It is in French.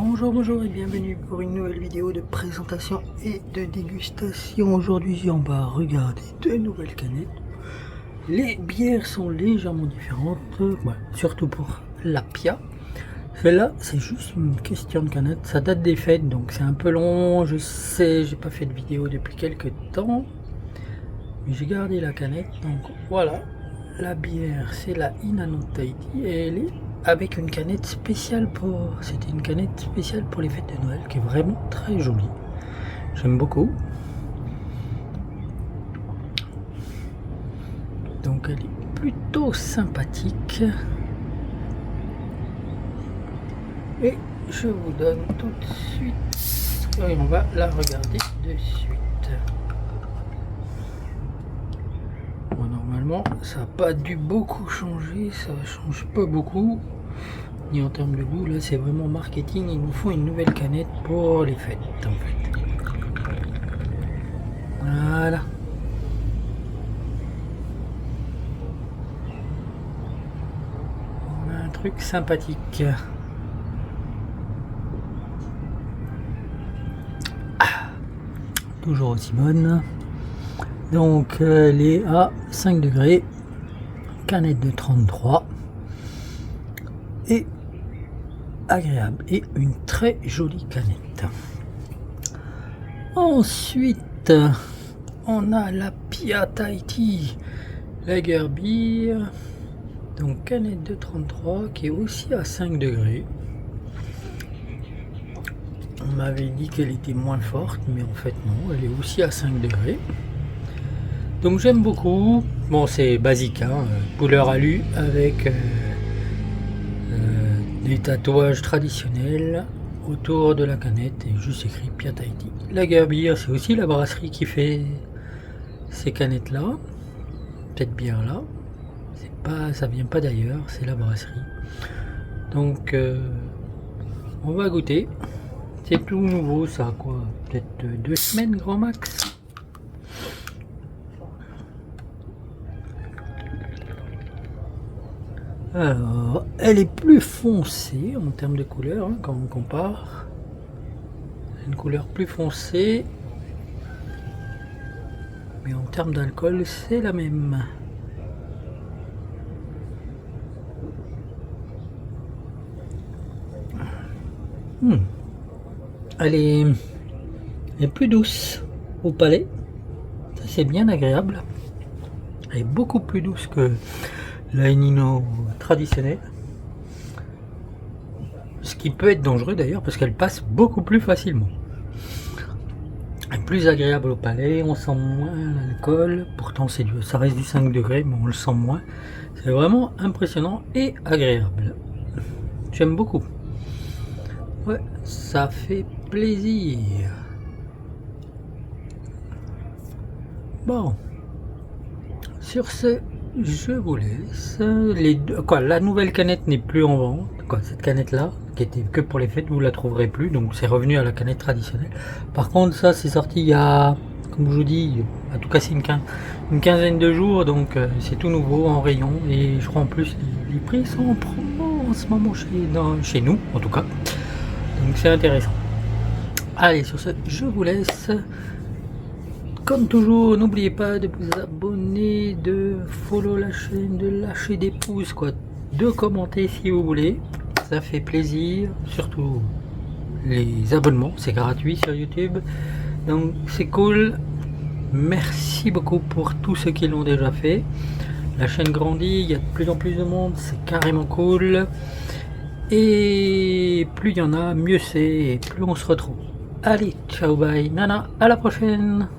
Bonjour et bienvenue pour une nouvelle vidéo de présentation et de dégustation. Aujourd'hui on va regarder de nouvelles canettes. Les bières sont légèrement différentes, surtout pour la Pia. Celle-là c'est juste une question de canette, ça date des fêtes donc c'est un peu long, je sais, j'ai pas fait de vidéo depuis quelques temps. Mais j'ai gardé la canette, donc voilà. La bière c'est la Inano Tahiti et elle est avec une canette spéciale c'était une canette spéciale pour les fêtes de Noël qui est vraiment très jolie. J'aime beaucoup. Donc elle est plutôt sympathique. Et je vous donne tout de suite. Et on va la regarder de suite. Bon, normalement ça n'a pas dû beaucoup changer, ça change pas beaucoup. Ni en termes de goût, là c'est vraiment marketing, ils nous font une nouvelle canette pour les fêtes en fait. Voilà. On a un truc sympathique. Toujours aussi bonne. Donc elle est à 5 degrés, canette de 33 et agréable et une très jolie canette. Ensuite on a la Pia Tahiti Lager Beer, donc canette de 33 qui est aussi à 5 degrés. On m'avait dit qu'elle était moins forte mais en fait non, elle est aussi à 5 degrés. Donc j'aime beaucoup. Bon, c'est basique, hein, couleur alu avec des tatouages traditionnels autour de la canette et juste écrit Pia Tahiti. Lager Beer, c'est aussi la brasserie qui fait ces canettes là, cette bière là. C'est pas, ça vient pas d'ailleurs, c'est la brasserie. Donc on va goûter. C'est tout nouveau, ça, quoi, peut-être 2 semaines grand max. Alors, elle est plus foncée en termes de couleur, hein, quand on compare. Une couleur plus foncée. Mais en termes d'alcool, c'est la même. Elle est plus douce au palais. Ça, c'est bien agréable. Elle est beaucoup plus douce que la Inino traditionnelle, ce qui peut être dangereux d'ailleurs parce qu'elle passe beaucoup plus facilement. Elle est plus agréable au palais, on sent moins l'alcool, pourtant ça reste du 5 degrés mais on le sent moins. C'est vraiment impressionnant et agréable. J'aime beaucoup. Ouais, ça fait plaisir. Bon, sur ce, je vous laisse. La nouvelle canette n'est plus en vente. Cette canette là, qui était que pour les fêtes, vous la trouverez plus. Donc c'est revenu à la canette traditionnelle. Par contre, ça c'est sorti il y a, comme je vous dis, en tout cas c'est une quinzaine de jours. Donc c'est tout nouveau en rayon. Et je crois en plus les prix sont en promo en ce moment chez nous, en tout cas. Donc c'est intéressant. Allez, sur ce, je vous laisse. Comme toujours, n'oubliez pas de vous abonner, de follow la chaîne, de lâcher des pouces, de commenter si vous voulez. Ça fait plaisir, surtout les abonnements, c'est gratuit sur YouTube. Donc c'est cool. Merci beaucoup pour tous ceux qui l'ont déjà fait. La chaîne grandit, il y a de plus en plus de monde, c'est carrément cool. Et plus il y en a, mieux c'est, et plus on se retrouve. Allez, ciao, bye, nana, à la prochaine.